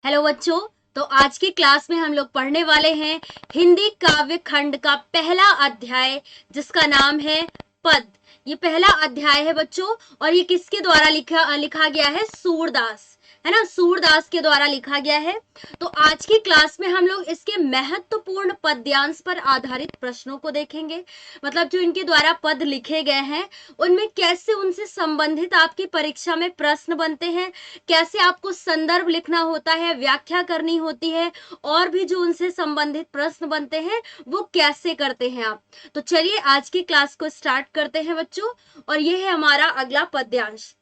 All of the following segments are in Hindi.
हेलो बच्चों। तो आज की क्लास में हम लोग पढ़ने वाले हैं हिंदी काव्य खंड का पहला अध्याय, जिसका नाम है पद। ये पहला अध्याय है बच्चों, और ये किसके द्वारा लिखा गया है? सूरदास, है ना, सूरदास के द्वारा लिखा गया है। तो आज की क्लास में हम लोग इसके महत्वपूर्ण पद्यांश पर आधारित प्रश्नों को देखेंगे। मतलब जो इनके द्वारा पद लिखे गए हैं, उनमें कैसे उनसे संबंधित आपकी परीक्षा में प्रश्न बनते हैं, कैसे आपको संदर्भ लिखना होता है, व्याख्या करनी होती है, और भी जो उनसे संबंधित प्रश्न बनते हैं वो कैसे करते हैं आप। तो चलिए आज की क्लास को स्टार्ट करते हैं बच्चों, और ये है हमारा अगला पद्यांश।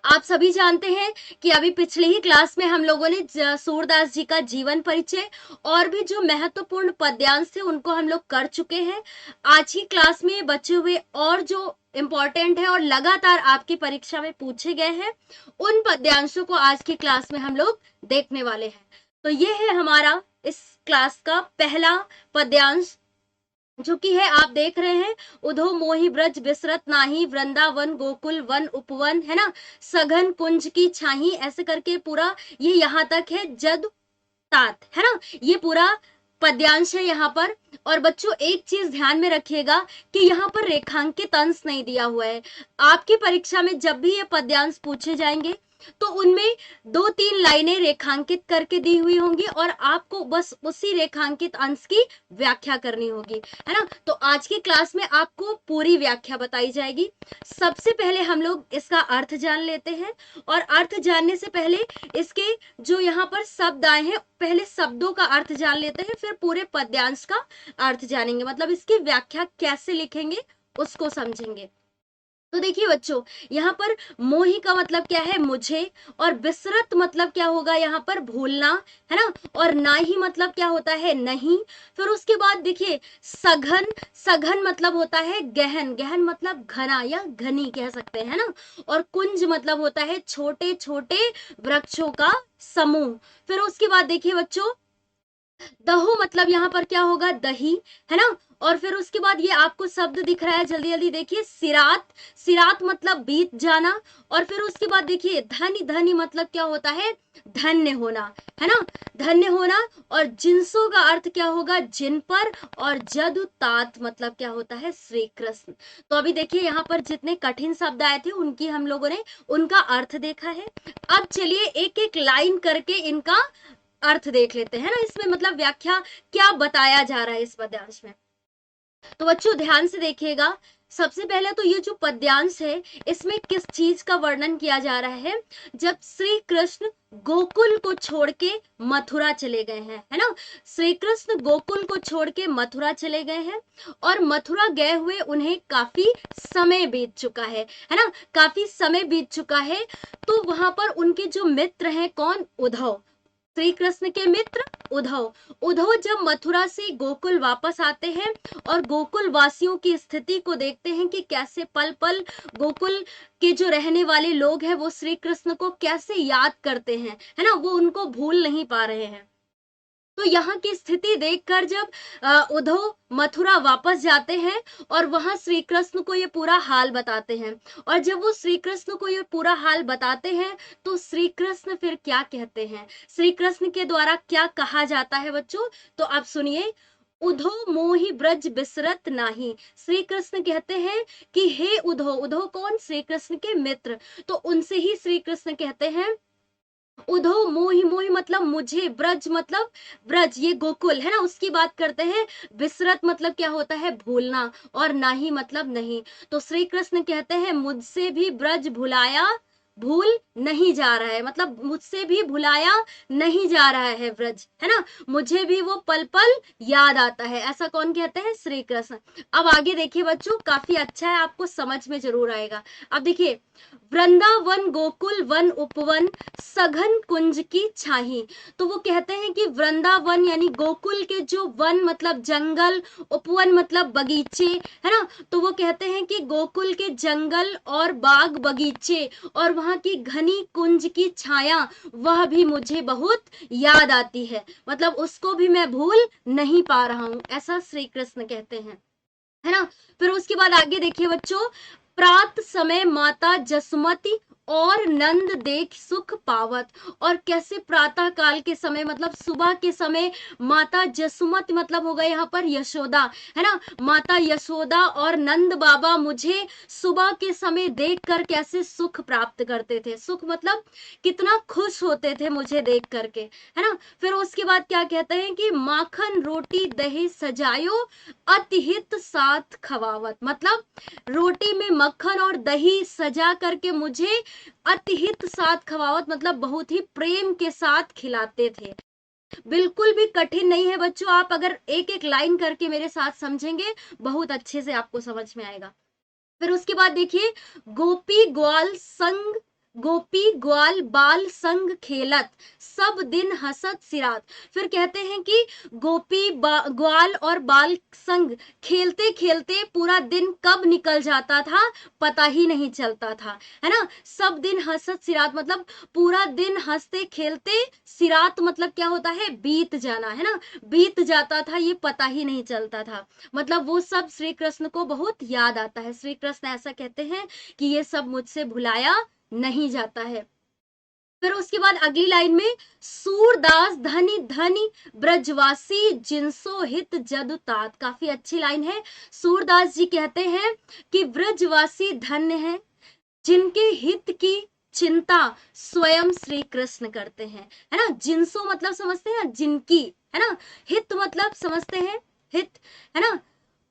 आप सभी जानते हैं कि अभी पिछले ही क्लास में हम लोगों ने सूरदास जी का जीवन परिचय और भी जो महत्वपूर्ण पद्यांश थे उनको हम लोग कर चुके हैं। आज की क्लास में बचे हुए और जो इंपॉर्टेंट है और लगातार आपकी परीक्षा में पूछे गए हैं, उन पद्यांशों को आज की क्लास में हम लोग देखने वाले हैं। तो ये है हमारा इस क्लास का पहला पद्यांश, जो कि है, आप देख रहे हैं, उधो मोहि ब्रज बिसरत नाही, वृंदावन गोकुल वन उपवन, है ना, सघन कुंज की छाही, ऐसे करके पूरा ये यहाँ तक है जद तात, है ना, ये पूरा पद्यांश है यहाँ पर। और बच्चों एक चीज ध्यान में रखिएगा कि यहाँ पर रेखांकित अंश नहीं दिया हुआ है। आपकी परीक्षा में जब भी ये पद्यांश पूछे जाएंगे तो उनमें 2-3 लाइनें रेखांकित करके दी हुई होंगी और आपको बस उसी रेखांकित अंश की व्याख्या करनी होगी, है ना। तो आज की क्लास में आपको पूरी व्याख्या बताई जाएगी। सबसे पहले हम लोग इसका अर्थ जान लेते हैं, और अर्थ जानने से पहले इसके जो यहाँ पर शब्द आए हैं, पहले शब्दों का अर्थ जान लेते हैं, फिर पूरे पद्यांश का अर्थ जानेंगे, मतलब इसकी व्याख्या कैसे लिखेंगे उसको समझेंगे। तो देखिए बच्चों, यहाँ पर मोही का मतलब क्या है? मुझे। और बिसरत मतलब क्या होगा? यहाँ पर भूलना, है ना। और नाही मतलब क्या होता है? नहीं। फिर उसके बाद देखिए सघन, सघन मतलब होता है गहन, गहन मतलब घना या घनी कह सकते हैं ना। और कुंज मतलब होता है छोटे छोटे वृक्षों का समूह। फिर उसके बाद देखिए बच्चों, दहो मतलब यहाँ पर क्या होगा? दही, है ना। और फिर उसके बाद ये आपको शब्द दिख रहा है, जल्दी जल्दी देखिए, सिरात, सिरात मतलब बीत जाना। और फिर उसके बाद देखिए धनी, धनी मतलब क्या होता है? धन्य होना, है ना, धन्य होना। और जिनसों का अर्थ क्या होगा? जिन पर। और जदु तात मतलब क्या होता है? श्री कृष्ण। तो अभी देखिए यहाँ पर जितने कठिन शब्द आए थे उनकी हम लोगों ने उनका अर्थ देखा है। अब चलिए एक एक लाइन करके इनका अर्थ देख लेते हैं ना, इसमें मतलब व्याख्या क्या बताया जा रहा है इस पद्यांश में। तो बच्चों ध्यान से देखिएगा, सबसे पहले तो ये जो पद्यांश है इसमें किस चीज का वर्णन किया जा रहा है? जब श्री कृष्ण गोकुल को छोड़ के मथुरा चले गए हैं, है ना। श्री कृष्ण गोकुल को छोड़ के मथुरा चले गए हैं, और मथुरा गए हुए उन्हें काफी समय बीत चुका है ना, काफी समय बीत चुका है। तो वहां पर उनके जो मित्र हैं, कौन? उद्धव, श्री कृष्ण के मित्र उद्धव। उद्धव जब मथुरा से गोकुल वापस आते हैं और गोकुल वासियों की स्थिति को देखते हैं कि कैसे पल पल गोकुल के जो रहने वाले लोग हैं वो श्री कृष्ण को कैसे याद करते हैं, है ना, वो उनको भूल नहीं पा रहे हैं। तो यहाँ की स्थिति देखकर जब उद्धव मथुरा वापस जाते हैं और वहां श्री कृष्ण को ये पूरा हाल बताते हैं, और जब वो श्री कृष्ण को ये पूरा हाल बताते हैं तो श्री कृष्ण फिर क्या कहते हैं, श्री कृष्ण के द्वारा क्या कहा जाता है बच्चों? तो आप सुनिए, उधो मोहि ब्रज बिसरत नाही। श्री कृष्ण कहते हैं कि हे उधो, उधो कौन? श्री कृष्ण के मित्र। तो उनसे ही श्री कृष्ण कहते हैं, उधो मोहि, मोहि मतलब मुझे, ब्रज मतलब ब्रज, ये गोकुल है ना, उसकी बात करते हैं। बिसरत मतलब क्या होता है? भूलना। और नाही मतलब नहीं। तो श्री कृष्ण कहते हैं मुझसे भी ब्रज भुलाया भूल नहीं जा रहा है, मतलब मुझसे भी भुलाया नहीं जा रहा है ब्रज, है ना, मुझे भी वो पल पल याद आता है। ऐसा कौन कहते हैं? श्री कृष्ण। अब आगे देखिए बच्चों, काफी अच्छा है, आपको समझ में जरूर आएगा। अब देखिए, वृंदावन गोकुल वन उपवन सघन कुंज की छाही। तो वो कहते हैं कि वृंदावन यानी गोकुल के जो वन मतलब जंगल, उपवन मतलब बगीचे, है ना। तो वो कहते हैं कि गोकुल के जंगल और बाग बगीचे और वहां की घनी कुंज की छाया, वह भी मुझे बहुत याद आती है, मतलब उसको भी मैं भूल नहीं पा रहा हूं, ऐसा श्री कृष्ण कहते हैं, है ना। फिर उसके बाद आगे देखिए बच्चों, प्रात समय माता जसुमती और नंद देख सुख पावत। और कैसे प्रातः काल के समय मतलब सुबह के समय माता जसुमत मतलब होगा यहाँ पर यशोदा, है ना, माता यशोदा और नंद बाबा मुझे सुबह के समय देखकर कैसे सुख प्राप्त करते थे। सुख मतलब कितना खुश होते थे मुझे देख करके, है ना। फिर उसके बाद क्या कहते हैं कि माखन रोटी दही सजायो अतिहित साथ खवावत। मतलब रोटी में मक्खन और दही सजा करके मुझे अतिहित साथ खवावत मतलब बहुत ही प्रेम के साथ खिलाते थे। बिल्कुल भी कठिन नहीं है बच्चों, आप अगर एक एक लाइन करके मेरे साथ समझेंगे बहुत अच्छे से आपको समझ में आएगा। फिर उसके बाद देखिए, गोपी ग्वाल संग, गोपी ग्वाल बाल संग खेलत सब दिन हसत सिरात। फिर कहते हैं कि गोपी ग्वाल और बाल संग खेलते खेलते पूरा दिन कब निकल जाता था पता ही नहीं चलता था, है ना। सब दिन हसत सिरात मतलब पूरा दिन हंसते खेलते, सिरात मतलब क्या होता है, बीत जाना, है ना, बीत जाता था ये पता ही नहीं चलता था। मतलब वो सब श्री कृष्ण को बहुत याद आता है। श्री कृष्ण ऐसा कहते हैं कि ये सब मुझसे भुलाया नहीं जाता है। फिर उसके बाद अगली लाइन में, सूरदास धनी धनी ब्रजवासी जिनसो हित जदुतात। काफी अच्छी लाइन है। सूरदास जी कहते हैं कि ब्रजवासी धन्य है जिनके हित की चिंता स्वयं श्री कृष्ण करते हैं, है ना। जिनसो मतलब समझते हैं जिनकी, है ना, हित मतलब समझते हैं हित, है ना।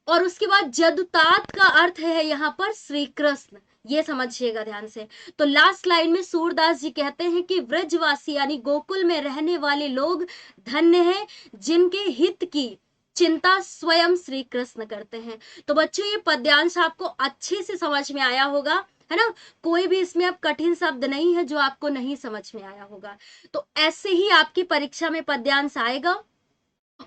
और उसके बाद जदुतात का अर्थ है यहाँ पर श्री कृष्ण, ये समझिएगा ध्यान से। तो लास्ट लाइन में सूरदास जी कहते हैं कि व्रजवासी यानी गोकुल में रहने वाले लोग धन्य हैं जिनके हित की चिंता स्वयं श्री कृष्ण करते हैं। तो बच्चों ये पद्यांश आपको अच्छे से समझ में आया होगा, है ना। कोई भी इसमें अब कठिन शब्द नहीं है जो आपको नहीं समझ में आया होगा। तो ऐसे ही आपकी परीक्षा में पद्यांश आएगा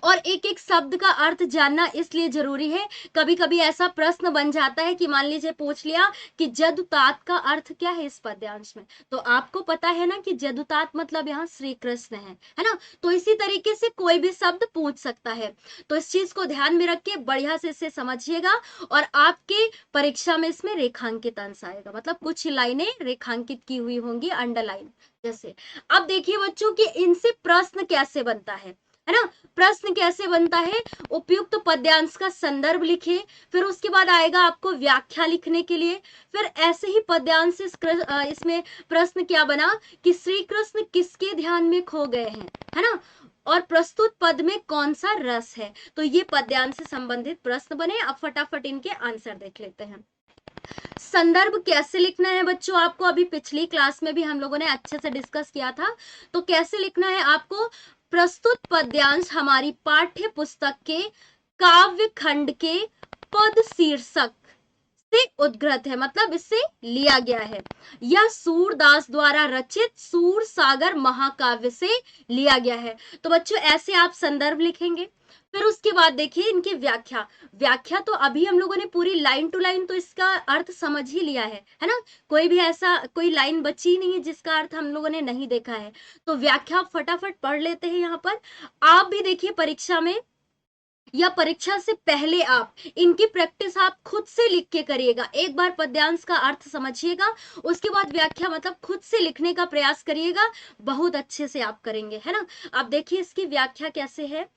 और एक एक शब्द का अर्थ जानना इसलिए जरूरी है। कभी कभी ऐसा प्रश्न बन जाता है कि मान लीजिए पूछ लिया कि जदुतात का अर्थ क्या है इस पद्यांश में, तो आपको पता है ना कि जदुतात मतलब यहाँ श्री कृष्ण है ना। तो इसी तरीके से कोई भी शब्द पूछ सकता है। तो इस चीज को ध्यान में रख के बढ़िया से इसे समझिएगा और आपके परीक्षा में इसमें रेखांकित अंश आएगा, मतलब कुछ लाइनें रेखांकित की हुई होंगी अंडरलाइन जैसे। अब देखिए बच्चों कि इनसे प्रश्न कैसे बनता है ना। प्रश्न कैसे बनता है, उपयुक्त पद्यांश का संदर्भ लिखिए, फिर उसके बाद आएगा आपको व्याख्या लिखने के लिए। फिर ऐसे ही पद्यांश से इसमें प्रश्न क्या बना कि श्री कृष्ण किसके ध्यान में खो गए हैं, है ना, और प्रस्तुत पद में कौन सा रस है। तो ये पद्यांश से संबंधित प्रश्न बने। अब फटाफट इनके आंसर देख लेते हैं। संदर्भ कैसे लिखना है बच्चों, आपको अभी पिछली क्लास में भी हम लोगों ने अच्छे से डिस्कस किया था। तो कैसे लिखना है आपको, प्रस्तुत पद्यांश हमारी पाठ्य पुस्तक के काव्य खंड के पद शीर्षक से उद्गृत है, मतलब इससे लिया गया है। यह सूरदास द्वारा रचित सूर सागर महाकाव्य से लिया गया है। तो बच्चों ऐसे आप संदर्भ लिखेंगे। फिर उसके बाद देखिए इनकी व्याख्या। व्याख्या तो अभी हम लोगों ने पूरी लाइन टू लाइन तो इसका अर्थ समझ ही लिया है ना। कोई भी ऐसा कोई लाइन बची नहीं है जिसका अर्थ हम लोगों ने नहीं देखा है। तो व्याख्या फटाफट पढ़ लेते हैं। यहाँ पर आप भी देखिए परीक्षा में या परीक्षा से पहले आप इनकी प्रैक्टिस आप खुद से लिख के करिएगा। एक बार पद्यांश का अर्थ समझिएगा, उसके बाद व्याख्या मतलब खुद से लिखने का प्रयास करिएगा, बहुत अच्छे से आप करेंगे, है ना। अब देखिए इसकी व्याख्या कैसे है।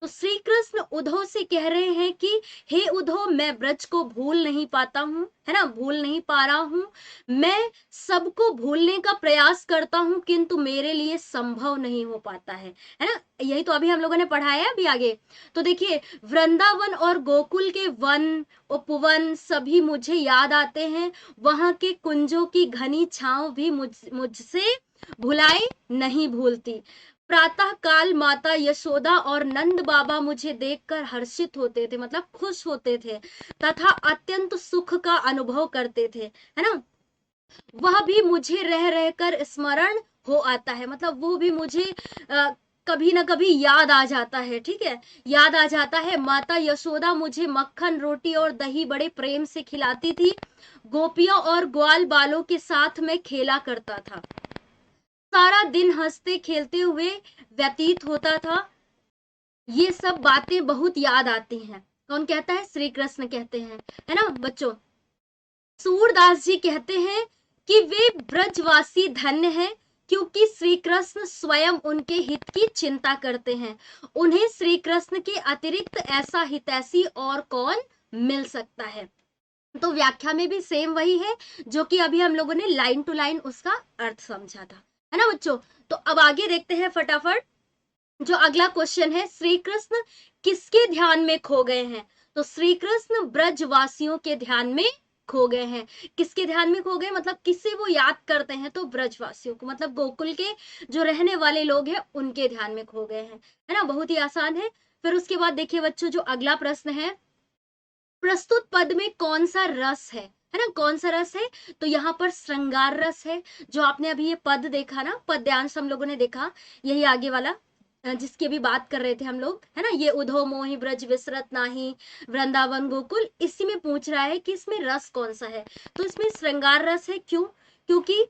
तो श्री कृष्ण उद्धव से कह रहे हैं कि हे उद्धव, मैं ब्रज को भूल नहीं पाता हूँ, है ना, भूल नहीं पा रहा हूँ। मैं सबको भूलने का प्रयास करता हूँ किंतु मेरे लिए संभव नहीं हो पाता है ना। यही तो अभी हम लोगों ने पढ़ा है अभी आगे। तो देखिए वृंदावन और गोकुल के वन उपवन सभी मुझे याद आते हैं, वहां के कुंजों की घनी छांव भी मुझसे भुलाई नहीं भूलती। प्रातः काल माता यशोदा और नंद बाबा मुझे देखकर हर्षित होते थे, मतलब खुश होते थे तथा अत्यंत सुख का अनुभव करते थे, है ना। वह भी मुझे रह रहकर स्मरण हो आता है, मतलब वो भी मुझे कभी ना कभी याद आ जाता है, ठीक है, याद आ जाता है। माता यशोदा मुझे मक्खन रोटी और दही बड़े प्रेम से खिलाती थी। गोपियों और ग्वाल बालों के साथ में खेला करता था, सारा दिन हंसते खेलते हुए व्यतीत होता था। ये सब बातें बहुत याद आती हैं। कौन कहता है, श्री कृष्ण कहते हैं, है ना बच्चों। सूरदास जी कहते हैं कि वे ब्रजवासी धन्य हैं क्योंकि श्री कृष्ण स्वयं उनके हित की चिंता करते हैं। उन्हें श्री कृष्ण के अतिरिक्त ऐसा हितैषी और कौन मिल सकता है। तो व्याख्या में भी सेम वही है जो कि अभी हम लोगों ने लाइन टू लाइन उसका अर्थ समझा था, है ना बच्चों। तो अब आगे देखते हैं फटाफट। जो अगला क्वेश्चन है, श्री कृष्ण किसके ध्यान में खो गए हैं। तो श्री कृष्ण ब्रजवासियों के ध्यान में खो गए हैं। किसके ध्यान में खो गए, मतलब किससे वो याद करते हैं, तो ब्रजवासियों को, मतलब गोकुल के जो रहने वाले लोग हैं उनके ध्यान में खो गए हैं, है ना। बहुत ही आसान है। फिर उसके बाद देखिए बच्चों, जो अगला प्रश्न है, प्रस्तुत पद में कौन सा रस है ना, कौन सा रस है। तो यहाँ पर श्रृंगार रस है। जो आपने अभी ये पद देखा ना, पद्यांश हम लोगों ने देखा, यही आगे वाला जिसकी अभी बात कर रहे थे हम लोग, है ना, ये उधो मोहि ब्रज विसरत नाही वृंदावन गोकुल, इसी में पूछ रहा है कि इसमें रस कौन सा है। तो इसमें श्रृंगार रस है। क्यों, क्योंकि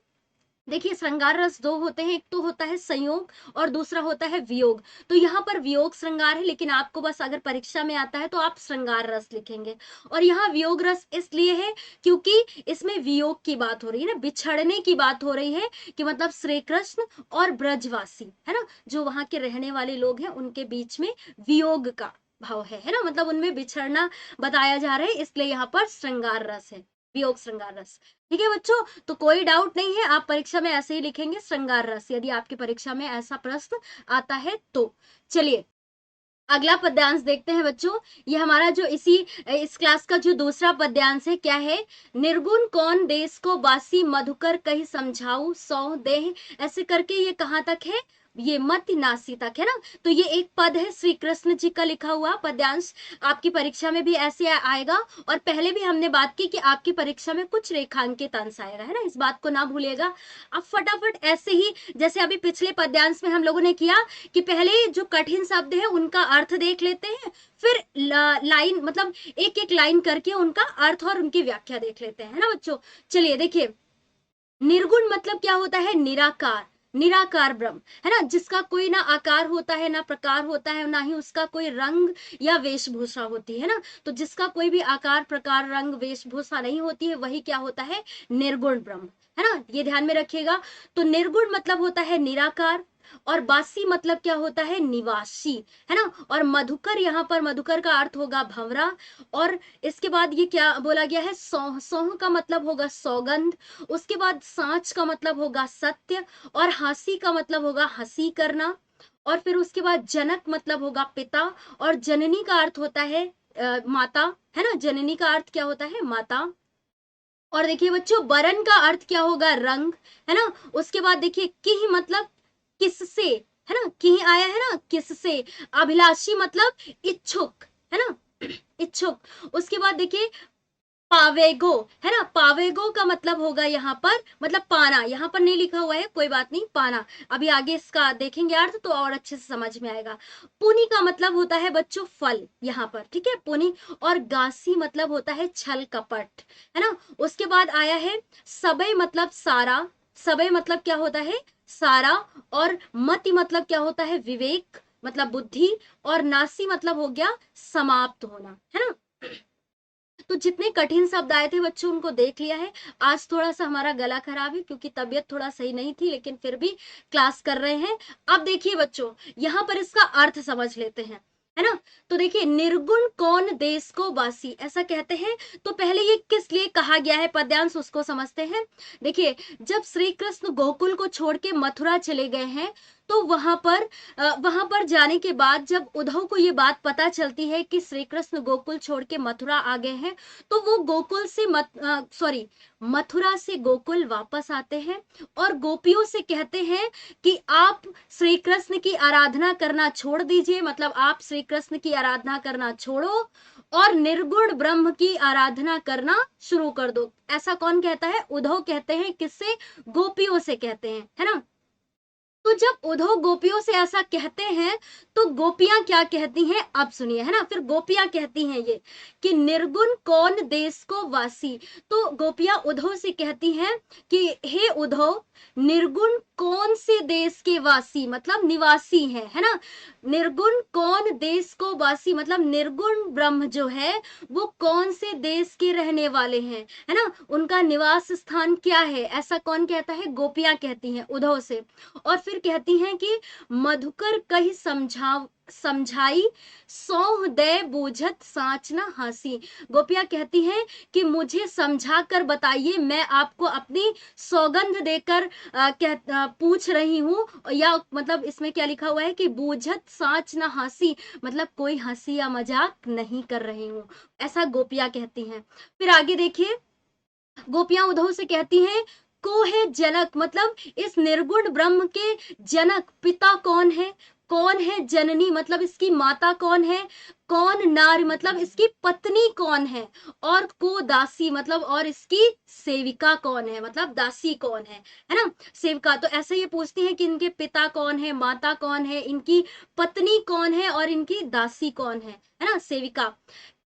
देखिए श्रृंगार रस दो होते हैं, एक तो होता है संयोग और दूसरा होता है वियोग। तो यहाँ पर वियोग श्रृंगार है, लेकिन आपको बस अगर परीक्षा में आता है तो आप श्रृंगार रस लिखेंगे। और यहाँ वियोग रस इसलिए है क्योंकि इसमें वियोग की बात हो रही है ना, बिछड़ने की बात हो रही है, कि मतलब श्री कृष्ण और ब्रजवासी, है ना, जो वहां के रहने वाले लोग हैं उनके बीच में वियोग का भाव है ना, मतलब उनमें बिछड़ना बताया जा रहा है, इसलिए यहाँ पर श्रृंगार रस है, वियोग श्रृंगार रस। ठीक है बच्चों, तो कोई डाउट नहीं है, आप परीक्षा में ऐसे ही लिखेंगे श्रृंगार रस, यदि आपकी परीक्षा में ऐसा प्रश्न आता है तो। चलिए अगला पद्यांश देखते हैं बच्चों। ये हमारा जो इस क्लास का जो दूसरा पद्यांश है, क्या है, निर्गुण कौन देश को बासी मधुकर कही समझाऊ सौ देह, ऐसे करके ये कहाँ तक है, ये मति नासी तक, है ना। तो ये एक पद है श्री कृष्ण जी का लिखा हुआ पद्यांश, आपकी परीक्षा में भी ऐसे आएगा। और पहले भी हमने बात की कि आपकी परीक्षा में कुछ रेखांकित अंश आएगा, है ना, इस बात को ना भूलिएगा। अब फटाफट ऐसे ही जैसे अभी पिछले पद्यांश में हम लोगों ने किया कि पहले जो कठिन शब्द है उनका अर्थ देख लेते हैं, फिर लाइन मतलब एक एक लाइन करके उनका अर्थ और उनकी व्याख्या देख लेते हैं, है ना बच्चों। चलिए देखिए, निर्गुण मतलब क्या होता है, निराकार, निराकार ब्रह्म, है ना, जिसका कोई ना आकार होता है ना प्रकार होता है, ना ही उसका कोई रंग या वेशभूषा होती है ना। तो जिसका कोई भी आकार प्रकार रंग वेशभूषा नहीं होती है, वही क्या होता है, निर्गुण ब्रह्म, है ना, ये ध्यान में रखिएगा। तो निर्गुण मतलब होता है निराकार, और बासी मतलब क्या होता है, निवासी, है ना। और मधुकर, यहाँ पर मधुकर का अर्थ होगा भंवरा। और इसके बाद ये क्या बोला गया है, सौह, सौह का मतलब होगा सौगंध। उसके बाद सांच का मतलब होगा सत्य, और हासी का मतलब होगा हंसी करना। और फिर उसके बाद जनक मतलब होगा पिता, और जननी का अर्थ होता है माता, है ना, जननी का अर्थ क्या होता है, माता। और देखिए बच्चों, बरन का अर्थ क्या होगा, रंग, है ना। उसके बाद देखिए किह मतलब किससे, है ना, किह आया है ना, किससे। अभिलाषी मतलब इच्छुक, है ना, इच्छुक। उसके बाद देखिए पावेगो, है ना, पावेगो का मतलब होगा यहाँ पर मतलब पाना, यहाँ पर नहीं लिखा हुआ है, कोई बात नहीं, पाना। अभी आगे इसका देखेंगे अर्थ तो और अच्छे से समझ में आएगा। पुनी का मतलब होता है बच्चों फल, यहाँ पर, ठीक है, पुनी। और गासी मतलब होता है छल कपट, है ना। उसके बाद आया है सबे मतलब सारा, सबे मतलब क्या होता है, सारा। और मति मतलब क्या होता है, विवेक मतलब बुद्धि। और नासी मतलब हो गया समाप्त होना, है ना। तो जितने कठिन शब्द आए थे बच्चों उनको देख लिया है। आज थोड़ा सा हमारा गला खराब है क्योंकि तबीयत थोड़ा सही नहीं थी, लेकिन फिर भी क्लास कर रहे हैं। अब देखिए बच्चों, यहाँ पर इसका अर्थ समझ लेते हैं, है ना। तो देखिए, निर्गुण कौन देश को बासी, ऐसा कहते हैं। तो पहले ये किस लिए कहा गया है पद्यांश, उसको समझते हैं। देखिए, जब श्री कृष्ण गोकुल को छोड़ के मथुरा चले गए हैं, तो वहां पर जाने के बाद जब उद्धव को ये बात पता चलती है कि श्री कृष्ण गोकुल छोड़ के मथुरा आ गए हैं, तो वो गोकुल से मथुरा से गोकुल वापस आते हैं और गोपियों से कहते हैं कि आप श्री कृष्ण की आराधना करना छोड़ दीजिए, मतलब आप श्री कृष्ण की आराधना करना छोड़ो और निर्गुण ब्रह्म की आराधना करना शुरू कर दो। ऐसा कौन कहता है, उद्धव कहते हैं। किससे, गोपियों से कहते हैं, है ना। तो जब उद्धव गोपियों से ऐसा कहते हैं तो गोपियां क्या कहती हैं, अब सुनिए, है ना। फिर गोपियां कहती हैं ये कि निर्गुण कौन देश को वासी। तो गोपियां उद्धव से कहती हैं कि हे उद्धव, निर्गुण कौन से देश के वासी मतलब निवासी हैं, है ना। निर्गुण कौन देश को वासी मतलब निर्गुण ब्रह्म जो है वो कौन से देश के रहने वाले हैं, है ना, उनका निवास स्थान क्या है, ऐसा कौन कहता है, गोपियां कहती हैं उद्धव से। और फिर कहती हैं कि मधुकर कही समझाई सौह दे बूझत साँच न हासी। गोपियां कहती हैं कि मुझे समझा कर बताइए, मैं आपको अपनी सौगंध देकर पूछ रही हूँ, या मतलब इसमें क्या लिखा हुआ है कि बूझत साँच न हासी, मतलब कोई हंसी या मजाक नहीं कर रही हूँ, ऐसा गोपियां कहती हैं। फिर आगे देखिए, गोपियां उद्धव से कहती हैं को है जनक मतलब इस निर्गुण ब्रह्म के जनक पिता कौन है, कौन है जननी मतलब इसकी माता कौन है, कौन नारी मतलब इसकी पत्नी कौन है, और को दासी मतलब और इसकी सेविका कौन है मतलब दासी कौन है ना, सेविका। तो ऐसे ये पूछती है कि इनके पिता कौन है, माता कौन है, इनकी पत्नी कौन है और इनकी दासी कौन है ना, सेविका।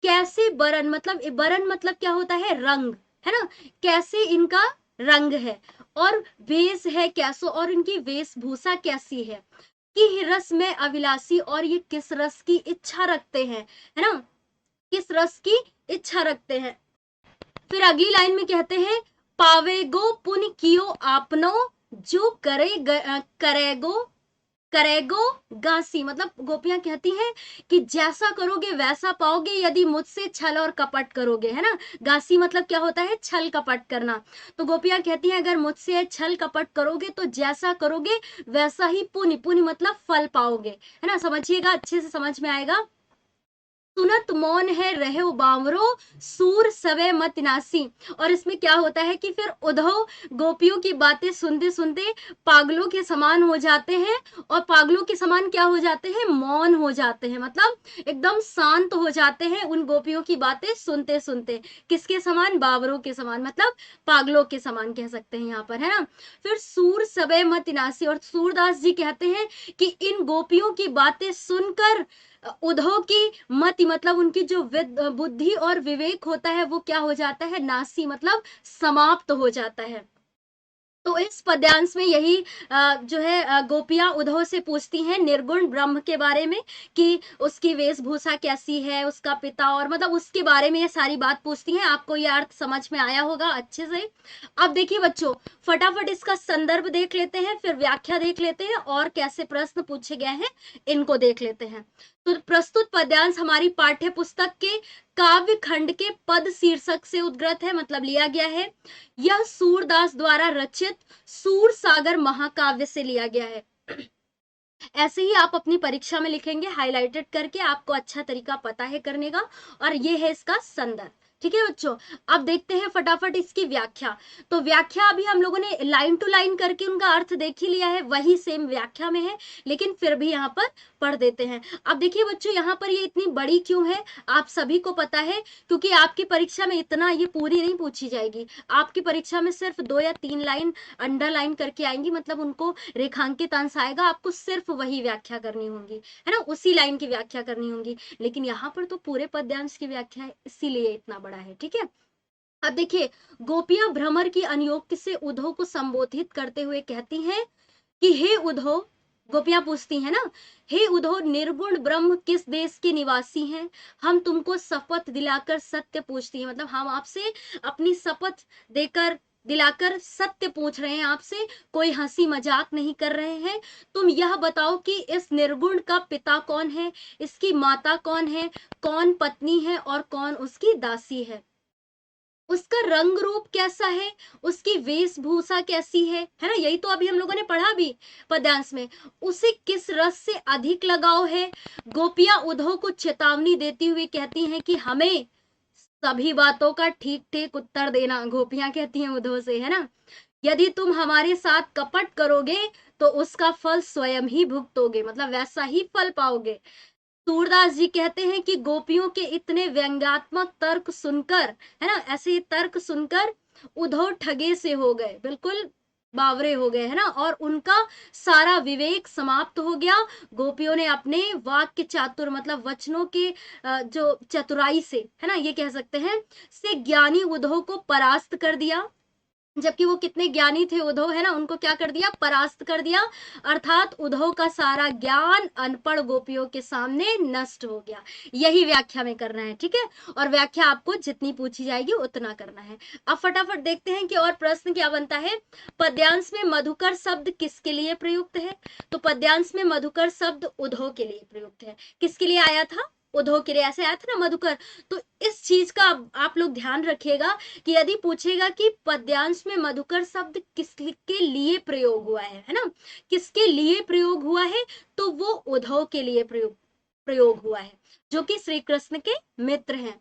कैसे बरन मतलब क्या होता है, रंग, है ना, कैसे इनका रंग है, और वेश है कैसो, और इनकी वेशभूषा कैसी है, कि रस में अभिलाषी, और ये किस रस की इच्छा रखते हैं, है ना, किस रस की इच्छा रखते हैं। फिर अगली लाइन में कहते हैं पावेगो पुन कियो आपनो जो करेगो गासी मतलब गोपियां कहती हैं कि जैसा करोगे वैसा पाओगे यदि मुझसे छल और कपट करोगे, है ना। गासी मतलब क्या होता है, छल कपट करना। तो गोपियां कहती हैं अगर मुझसे छल कपट करोगे तो जैसा करोगे वैसा ही पुण्य, पुण्य मतलब फल पाओगे, है ना, समझिएगा, अच्छे से समझ में आएगा। सुनत मौन है रहे बावरो सूर सवे मत नासी। और इसमें क्या होता है कि फिर उद्धव गोपियों की बातें सुनते सुनते पागलों के समान हो जाते हैं, और पागलों के समान क्या हो जाते हैं, मौन हो जाते हैं, मतलब एकदम शांत हो जाते हैं उन गोपियों की बातें सुनते सुनते। किसके समान, बावरों के समान, मतलब पागलों के समान कह सकते हैं यहाँ पर, है ना। फिर सूर सवे मत नासी, और सूरदास जी कहते हैं कि इन गोपियों की बातें सुनकर उद्धव की मति मतलब उनकी जो बुद्धि और विवेक होता है वो क्या हो जाता है, नासी मतलब समाप्त हो जाता है। तो इस पद्यांश में यही जो है गोपियां उद्धव से पूछती हैं निर्गुण ब्रह्म के बारे में, कि उसकी वेशभूषा कैसी है, उसका पिता, और मतलब उसके बारे में ये सारी बात पूछती हैं। आपको ये अर्थ समझ में आया होगा अच्छे से। अब देखिए बच्चों, फटाफट इसका संदर्भ देख लेते हैं, फिर व्याख्या देख लेते हैं, और कैसे प्रश्न पूछे गए हैं इनको देख लेते हैं। तो प्रस्तुत पद्यांश हमारी पाठ्य पुस्तक के काव्य खंड के पद शीर्षक से उद्गत है, मतलब लिया गया है। यह सूरदास द्वारा रचित सूर सागर महाकाव्य से लिया गया है। ऐसे ही आप अपनी परीक्षा में लिखेंगे हाईलाइटेड करके, आपको अच्छा तरीका पता है करने का, और ये है इसका संदर्भ। ठीक है बच्चों, अब देखते हैं फटाफट इसकी व्याख्या। तो व्याख्या अभी हम लोगों ने लाइन टू लाइन करके उनका अर्थ देख ही लिया है, वही सेम व्याख्या में है, लेकिन फिर भी यहाँ पर पढ़ देते हैं। अब देखिए बच्चों, यहाँ पर ये इतनी बड़ी क्यों है, आप सभी को पता है, क्योंकि आपकी परीक्षा में इतना ये पूरी नहीं पूछी जाएगी। आपकी परीक्षा में सिर्फ 2 या 3 लाइन अंडरलाइन करके आएंगी, मतलब उनको रेखांकित अंश आएगा, आपको सिर्फ वही व्याख्या करनी होगी, है ना, उसी लाइन की व्याख्या करनी होगी। लेकिन यहाँ पर तो पूरे पद्यांश की व्याख्या है, इसीलिए इतना बड़ा है। ठीक है, अब देखिए, गोपियां भ्रमर की अनुयोक्ति से उद्धव को संबोधित करते हुए कहती हैं कि हे उद्धव, गोपियां पूछती हैं ना, हे उद्धव, निर्गुण ब्रह्म किस देश के निवासी हैं, हम तुमको शपथ दिलाकर सत्य पूछती हैं, मतलब हम आपसे अपनी शपथ देकर दिलाकर सत्य पूछ रहे हैं आपसे, कोई हंसी मजाक नहीं कर रहे हैं। तुम यह बताओ कि इस निर्गुण का पिता कौन है, इसकी माता कौन है, कौन पत्नी है और कौन उसकी दासी है, उसका रंग रूप कैसा है, उसकी वेशभूषा कैसी है ना, यही तो अभी हम लोगों ने पढ़ा भी पद्यांश में। उसे किस रस से अधिक लगाव है। गोपियां उद्धव को चेतावनी देती हुई कहती हैं कि हमें सभी बातों का ठीक ठीक उत्तर देना, गोपियां कहती हैं उद्धव से, है ना। यदि तुम हमारे साथ कपट करोगे तो उसका फल स्वयं ही भुगतोगे, मतलब वैसा ही फल पाओगे। सूरदास जी कहते हैं कि गोपियों के इतने व्यंग्यात्मक तर्क सुनकर, है ना, ऐसे तर्क सुनकर उद्धव ठगे से हो गए, बिल्कुल बावरे हो गए, है ना, और उनका सारा विवेक समाप्त हो गया। गोपियों ने अपने वाक्य चातुर मतलब वचनों के जो चतुराई से, है ना, ये कह सकते हैं, से ज्ञानी उद्धव को परास्त कर दिया। जबकि वो कितने ज्ञानी थे उद्धव, है ना, उनको क्या कर दिया, परास्त कर दिया। अर्थात उद्धव का सारा ज्ञान अनपढ़ गोपियों के सामने नष्ट हो गया। यही व्याख्या में करना है, ठीक है। और व्याख्या आपको जितनी पूछी जाएगी उतना करना है। अब फटाफट देखते हैं कि और प्रश्न क्या बनता है। पद्यांश में मधुकर शब्द किसके लिए प्रयुक्त है? तो पद्यांश में मधुकर शब्द उद्धव के लिए प्रयुक्त है। किसके लिए आया था? उद्धव के लिए। ऐसे आया था ना मधुकर। तो इस चीज का आप लोग ध्यान रखिएगा कि यदि पूछेगा कि पद्यांश में मधुकर शब्द किसके लिए प्रयोग हुआ है ना, किसके लिए प्रयोग हुआ है, तो वो उद्धव के लिए प्रयोग हुआ है, जो कि श्री कृष्ण के मित्र हैं।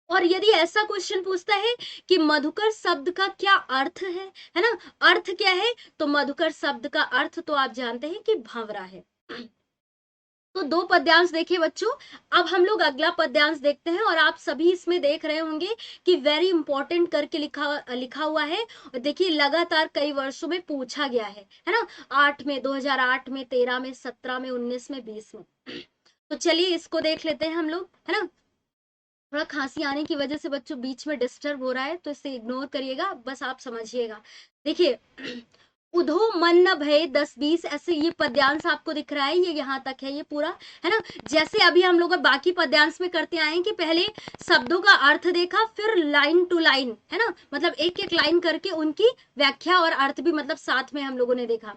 और यदि ऐसा क्वेश्चन पूछता है कि मधुकर शब्द का क्या अर्थ है ना, अर्थ क्या है, तो मधुकर शब्द का अर्थ तो आप जानते हैं कि भंवरा है। तो दो पद्यांश देखे बच्चों। अब हम लोग अगला पद्यांश देखते हैं, और आप सभी इसमें देख रहे होंगे कि वेरी इंपॉर्टेंट करके लिखा हुआ है। और देखिए लगातार कई वर्षों में पूछा गया है ना, 8 में, 2008 में, 13 में, 17 में, 19 में, 20 में। तो चलिए इसको देख लेते हैं हम लोग, है ना। थोड़ा खांसी आने की वजह से बच्चों बीच में डिस्टर्ब हो रहा है, तो इसे इग्नोर करिएगा, बस आप समझिएगा। देखिए, उधो मन न भय 10-20, ऐसे ये पद्यांश आपको दिख रहा है, ये यहाँ तक है, ये पूरा, है ना। जैसे अभी हम लोग बाकी पद्यांश में करते आए कि पहले शब्दों का अर्थ देखा, फिर लाइन टू लाइन, है ना, मतलब एक एक लाइन करके उनकी व्याख्या और अर्थ भी मतलब साथ में हम लोगों ने देखा।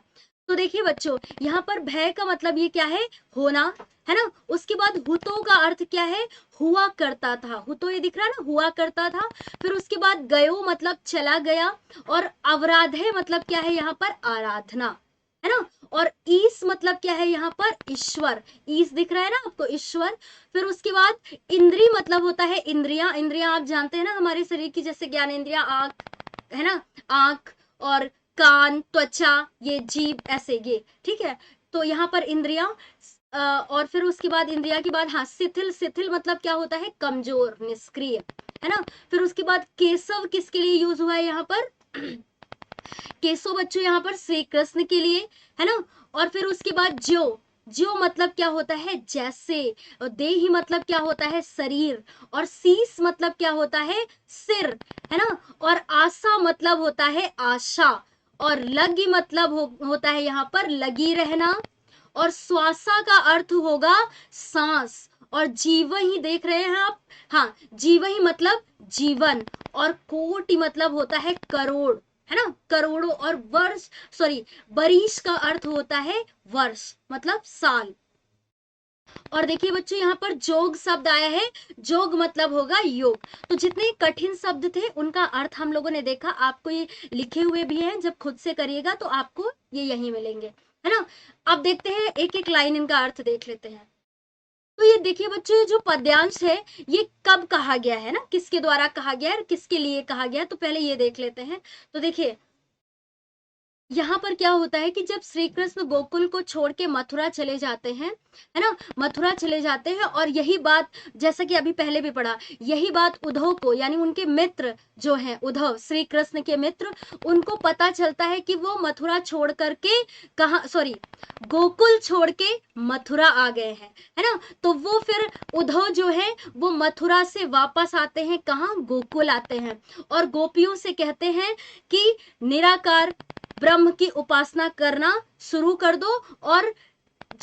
तो देखिए बच्चों, यहाँ पर भय का मतलब ये क्या है, होना, है ना। उसके बाद हुतो का अर्थ क्या है, हुआ करता था, हुतो ये दिख रहा है ना, हुआ करता था। फिर उसके बाद गयो मतलब चला गया, और अवराधे मतलब क्या है यहाँ पर, आराधना, है ना। और ईस मतलब क्या है यहाँ पर, ईश्वर, ईस दिख रहा है ना आपको, ईश्वर। फिर उसके बाद इंद्री मतलब होता है इंद्रियां, इंद्रियां आप जानते हैं ना हमारे शरीर की, जैसे ज्ञान इंद्रिया, आंख, है ना, आंख और कान, त्वचा, ये जीभ, ऐसे ये, ठीक है। तो यहाँ पर इंद्रियां, और फिर उसके बाद इंद्रिया के बाद, हाँ, शिथिल, शिथिल मतलब क्या होता है, कमजोर, निष्क्रिय, है ना। फिर उसके बाद केशव किसके लिए यूज हुआ है यहाँ पर, केशव बच्चों यहाँ पर श्री कृष्ण के लिए, है ना। और फिर उसके बाद ज्यो, ज्यो मतलब क्या होता है, जैसे। और देही मतलब क्या होता है, शरीर। और शीश मतलब क्या होता है, सिर, है ना। और आशा मतलब होता है आशा। और लगी मतलब होता है यहाँ पर लगी रहना। और श्वासा का अर्थ होगा सांस। और जीव ही देख रहे हैं आप, हाँ, जीव ही मतलब जीवन। और कोटि मतलब होता है करोड़, है ना, करोड़ों। और वर्ष, सॉरी, बरिश का अर्थ होता है वर्ष, मतलब साल। और देखिए बच्चों यहाँ पर जोग शब्द आया है, जोग मतलब होगा योग। तो जितने कठिन शब्द थे उनका अर्थ हम लोगों ने देखा, आपको ये लिखे हुए भी हैं, जब खुद से करिएगा तो आपको ये यहीं मिलेंगे, है ना। अब देखते हैं एक एक लाइन इनका अर्थ देख लेते हैं। तो ये देखिए बच्चों, ये जो पद्यांश है ये कब कहा गया है ना, किसके द्वारा कहा गया है, किसके लिए कहा गया है, तो पहले ये देख लेते हैं। तो देखिए यहाँ पर क्या होता है कि जब श्री कृष्ण गोकुल को छोड़ के मथुरा चले जाते हैं, है ना, मथुरा चले जाते हैं, और यही बात, जैसा कि अभी पहले भी पढ़ा, यही बात उद्धव को, यानी उनके मित्र जो हैं, उद्धव श्री कृष्ण के मित्र, उनको पता चलता है कि वो मथुरा छोड़ करके कहा, सॉरी, गोकुल छोड़ के मथुरा आ गए हैं, है ना। तो वो फिर उद्धव जो है वो मथुरा से वापस आते हैं, कहाँ, गोकुल आते हैं। और गोपियों से कहते हैं कि निराकार ब्रह्म की उपासना करना शुरू कर दो, और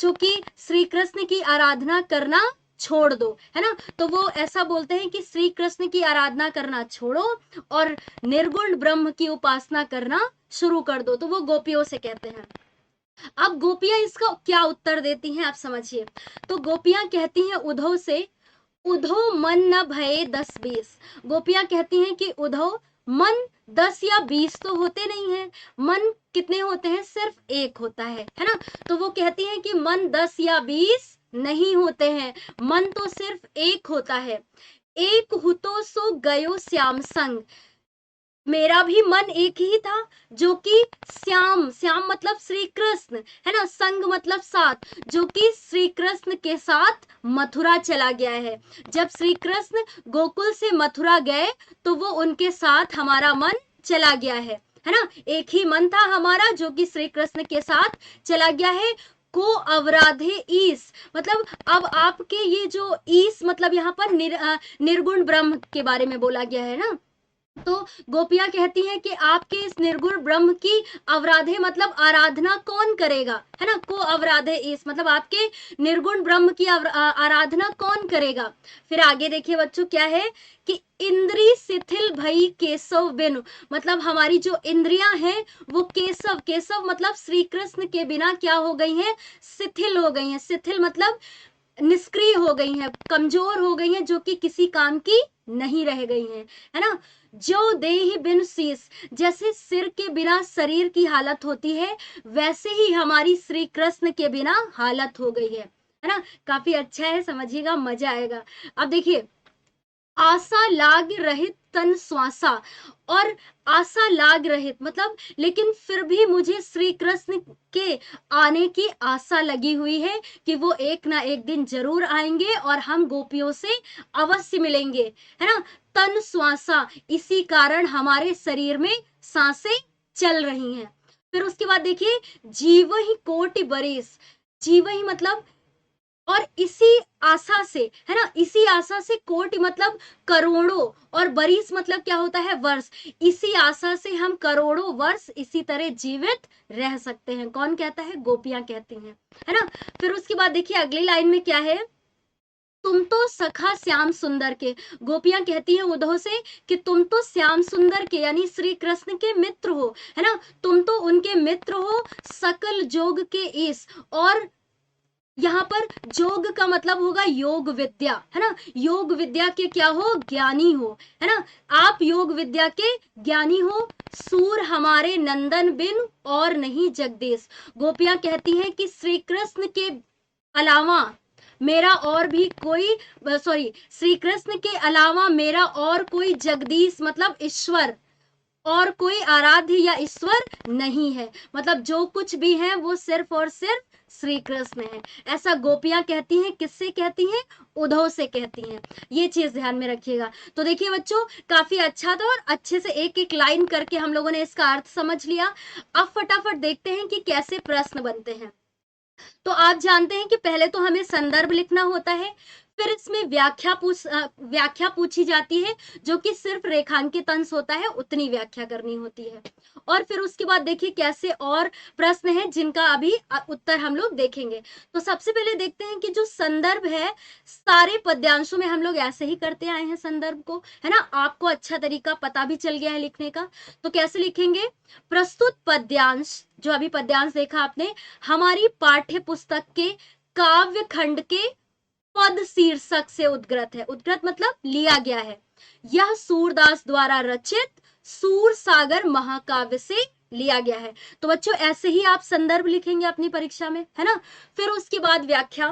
जो कि श्री कृष्ण की आराधना करना छोड़ दो, है ना। तो वो ऐसा बोलते हैं कि श्री कृष्ण की आराधना करना छोड़ो और निर्गुण ब्रह्म की उपासना करना शुरू कर दो। तो वो गोपियों से कहते हैं। अब गोपियां इसका क्या उत्तर देती हैं आप समझिए। तो गोपियां कहती हैं उद्धव से, उद्धव मन न भये 10-20। गोपियां कहती हैं कि उद्धव, मन 10 या 20 तो होते नहीं है, मन कितने होते हैं, सिर्फ एक होता है ना। तो वो कहती हैं कि मन 10 या 20 नहीं होते हैं, मन तो सिर्फ एक होता है। एक हुतो सो गयो श्याम संग, मेरा भी मन एक ही था, जो कि श्याम, श्याम मतलब श्री कृष्ण, है ना, संग मतलब साथ, जो कि श्री कृष्ण के साथ मथुरा चला गया है। जब श्री कृष्ण गोकुल से मथुरा गए तो वो उनके साथ हमारा मन चला गया है ना। एक ही मन था हमारा जो कि श्री कृष्ण के साथ चला गया है। को अवराधे ईस, मतलब अब आपके ये जो ईस मतलब यहाँ पर निर्गुण ब्रह्म के बारे में बोला गया है ना। तो गोपियां कहती हैं कि आपके इस निर्गुण ब्रह्म की अवराधे मतलब आराधना कौन करेगा, है ना। को अवराधे इस मतलब आपके निर्गुण ब्रह्म की आराधना कौन करेगा। फिर आगे देखिए बच्चों क्या है कि इंद्री शिथिल भई केशव बिनु, मतलब हमारी जो इंद्रियां हैं वो केशव, केशव मतलब श्री कृष्ण के बिना क्या हो गई हैं, शिथिल हो गई हैं। शिथिल मतलब निष्क्रिय हो गई हैं, कमजोर हो गई हैं, जो कि किसी काम की नहीं रह गई हैं, है ना। जो देहि बिन शीस, जैसे सिर के बिना शरीर की हालत होती है, वैसे ही हमारी श्री कृष्ण के बिना हालत हो गई है ना। काफी अच्छा है, समझिएगा, मजा आएगा। अब देखिए, आशा लाग रहित तन श्वासा, और आशा लाग रहित मतलब लेकिन फिर भी मुझे श्री कृष्ण के आने की आशा लगी हुई है कि वो एक ना एक दिन जरूर आएंगे और हम गोपियों से अवश्य मिलेंगे, है ना। तन श्वासा, इसी कारण हमारे शरीर में सांसें चल रही हैं। फिर उसके बाद देखिए, जीव ही कोटि बरिस, जीव ही मतलब और इसी आशा से, है ना, इसी आशा से कोटि मतलब करोड़ों, और बरिस मतलब क्या होता है, वर्ष। इसी आशा से हम करोड़ों वर्ष इसी तरह जीवित रह सकते हैं। कौन कहता है, गोपियां कहती हैं, है ना। फिर उसके बाद देखिए अगली लाइन में क्या है, तुम तो सखा श्याम सुंदर के, गोपियां कहती हैं उद्धव से कि तुम तो श्याम सुंदर के यानी श्री कृष्ण के मित्र हो, है ना, तुम तो उनके मित्र हो, सकल जोग के ईश, और यहाँ पर जोग का मतलब होगा योग विद्या, है ना, योग विद्या के क्या हो, ज्ञानी हो, है ना, आप योग विद्या के ज्ञानी हो। सूर हमारे नंदन बिन और नहीं जगदीश, गोपियां कहती हैं कि श्री कृष्ण के अलावा मेरा और भी कोई, सॉरी, श्री कृष्ण के अलावा मेरा और कोई जगदीश मतलब ईश्वर, और कोई आराध्य या ईश्वर नहीं है, मतलब जो कुछ भी है वो सिर्फ और सिर्फ श्री कृष्ण है। ऐसा गोपियां कहती हैं, किससे कहती हैं, उद्धव से कहती हैं। ये चीज ध्यान में रखिएगा। तो देखिए बच्चों, काफी अच्छा था और अच्छे से एक एक लाइन करके हम लोगों ने इसका अर्थ समझ लिया। अब फटाफट देखते हैं कि कैसे प्रश्न बनते हैं। तो आप जानते हैं कि पहले तो हमें संदर्भ लिखना होता है, फिर इसमें व्याख्या पूछी जाती है, जो कि सिर्फ रेखांकित अंश होता है, उतनी व्याख्या करनी होती है। और फिर उसके बाद देखिए कैसे और प्रश्न हैं जिनका अभी उत्तर हम लोग देखेंगे। तो सबसे पहले देखते हैं कि जो संदर्भ है, सारे पद्यांशों में हम लोग ऐसे ही करते आए हैं संदर्भ को, है ना। आपको अच्छा तरीका पता भी चल गया है लिखने का। तो कैसे लिखेंगे, प्रस्तुत पद्यांश, जो अभी पद्यांश देखा आपने, हमारी पाठ्य पुस्तक के काव्य खंड के पद शीर्षक से उद्गृत है। उद्गृत मतलब लिया गया है। यह सूरदास द्वारा रचित सूर सागर महाकाव्य से लिया गया है। तो बच्चों ऐसे ही आप संदर्भ लिखेंगे अपनी परीक्षा में, है ना। फिर उसके बाद व्याख्या।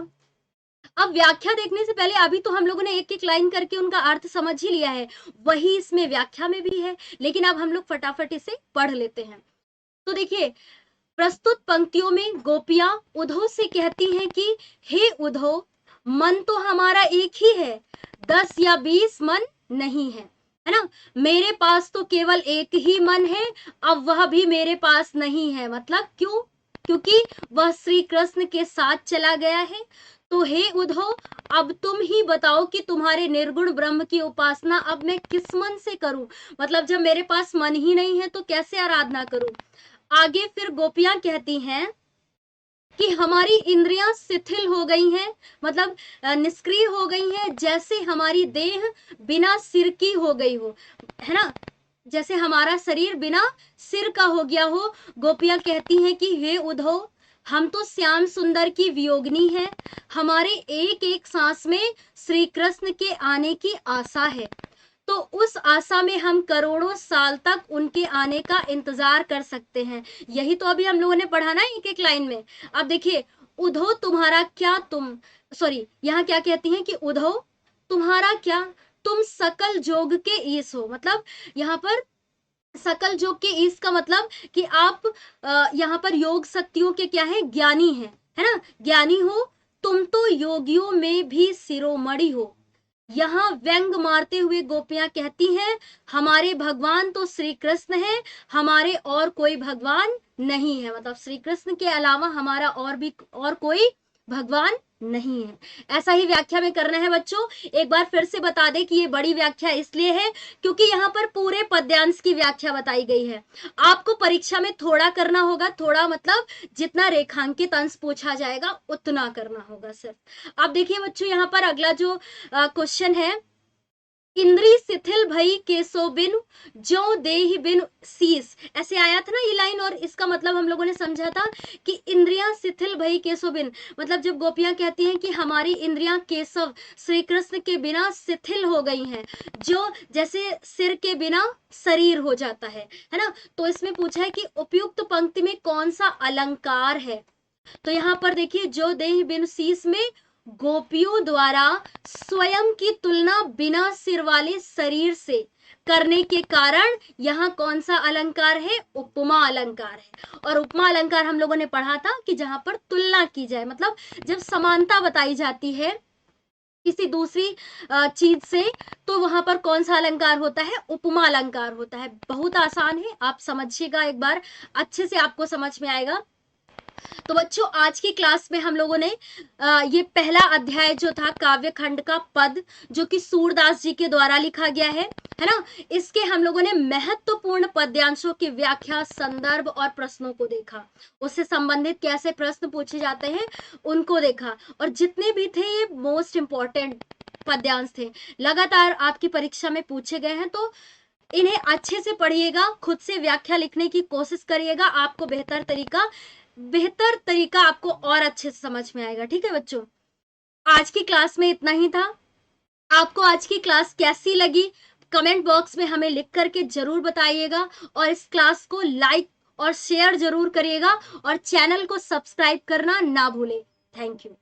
अब व्याख्या देखने से पहले अभी तो हम लोगों ने एक एक लाइन करके उनका अर्थ समझ ही लिया है, वही इसमें व्याख्या में भी है, लेकिन अब हम लोग फटाफट इसे पढ़ लेते हैं। तो देखिए, प्रस्तुत पंक्तियों में गोपियां उद्धव से कहती हैं कि हे उद्धव, मन तो हमारा एक ही है, 10 या 20 मन नहीं है ना। मेरे पास तो केवल एक ही मन है, अब वह भी मेरे पास नहीं है। मतलब क्यों, क्योंकि वह श्री कृष्ण के साथ चला गया है। तो हे उद्धव, अब तुम ही बताओ कि तुम्हारे निर्गुण ब्रह्म की उपासना अब मैं किस मन से करूं, मतलब जब मेरे पास मन ही नहीं है तो कैसे आराधना करूं। आगे फिर गोपियां कहती हैं कि हमारी इंद्रियां शिथिल हो गई हैं, मतलब निष्क्रिय हो गई हैं, जैसे हमारी देह बिना सिर की हो गई हो, है ना, जैसे हमारा शरीर बिना सिर का हो गया हो। गोपियां कहती हैं कि हे उद्धव, हम तो श्याम सुंदर की वियोगिनी है, हमारे एक एक सांस में श्री कृष्ण के आने की आशा है। तो उस आशा में हम करोड़ों साल तक उनके आने का इंतजार कर सकते हैं। यही तो अभी हम लोगों ने पढ़ा ना एक एक लाइन में। अब देखिए, उद्धव तुम्हारा क्या, तुम, सॉरी, यहाँ क्या कहती हैं कि उद्धव तुम्हारा क्या, तुम सकल जोग के ईश हो, मतलब यहाँ पर सकल जोग के ईश का मतलब कि आप यहाँ पर योग शक्तियों के क्या है, ज्ञानी है ना, ज्ञानी हो। तुम तो योगियों में भी शिरोमणि हो। यहाँ व्यंग मारते हुए गोपियां कहती हैं, हमारे भगवान तो श्री कृष्ण है, हमारे और कोई भगवान नहीं है, मतलब श्री कृष्ण के अलावा हमारा और कोई भगवान नहीं है। ऐसा ही व्याख्या में करना है बच्चों। एक बार फिर से बता दें कि ये बड़ी व्याख्या इसलिए है क्योंकि यहाँ पर पूरे पद्यांश की व्याख्या बताई गई है। आपको परीक्षा में थोड़ा करना होगा, थोड़ा मतलब जितना रेखांकित अंश पूछा जाएगा उतना करना होगा सिर्फ। अब देखिए बच्चों, यहाँ पर अगला जो क्वेश्चन है, इंद्री शिथिल भई केसो बिनु जो देहि बिनु शीस, ऐसे आया था ना ये लाइन। और इसका मतलब हम लोगों ने समझा था कि इंद्रियां शिथिल भई केसो बिन, मतलब जब गोपियां कहती हैं कि हमारी इंद्रियां केशव श्री कृष्ण के बिना शिथिल हो गई हैं, जो जैसे सिर के बिना शरीर हो जाता है ना। तो इसमें पूछा है कि उपयुक्त पंक्ति में कौन सा अलंकार है। तो यहाँ पर देखिए, जो देहि बिनु शीस में गोपियों द्वारा स्वयं की तुलना बिना सिर वाले शरीर से करने के कारण यहाँ कौन सा अलंकार है, उपमा अलंकार है। और उपमा अलंकार हम लोगों ने पढ़ा था कि जहां पर तुलना की जाए, मतलब जब समानता बताई जाती है किसी दूसरी चीज से, तो वहां पर कौन सा अलंकार होता है, उपमा अलंकार होता है। बहुत आसान है, आप समझिएगा एक बार, अच्छे से आपको समझ में आएगा। तो बच्चों, आज की क्लास में हम लोगों ने ये पहला अध्याय जो था काव्य खंड का पद, जो कि सूरदास जी के द्वारा लिखा गया है ना, इसके हम लोगों ने महत्वपूर्ण पद्यांशों की व्याख्या, संदर्भ और प्रश्नों को देखा। उससे संबंधित कैसे प्रश्न पूछे जाते हैं उनको देखा। और जितने भी थे ये मोस्ट इंपॉर्टेंट पद्यांश थे, लगातार आपकी परीक्षा में पूछे गए हैं। तो इन्हें अच्छे से पढ़िएगा, खुद से व्याख्या लिखने की कोशिश करिएगा, आपको बेहतर तरीका आपको और अच्छे से समझ में आएगा। ठीक है बच्चों, आज की क्लास में इतना ही था। आपको आज की क्लास कैसी लगी कमेंट बॉक्स में हमें लिख करके जरूर बताइएगा, और इस क्लास को लाइक और शेयर जरूर करिएगा, और चैनल को सब्सक्राइब करना ना भूलें। Thank you.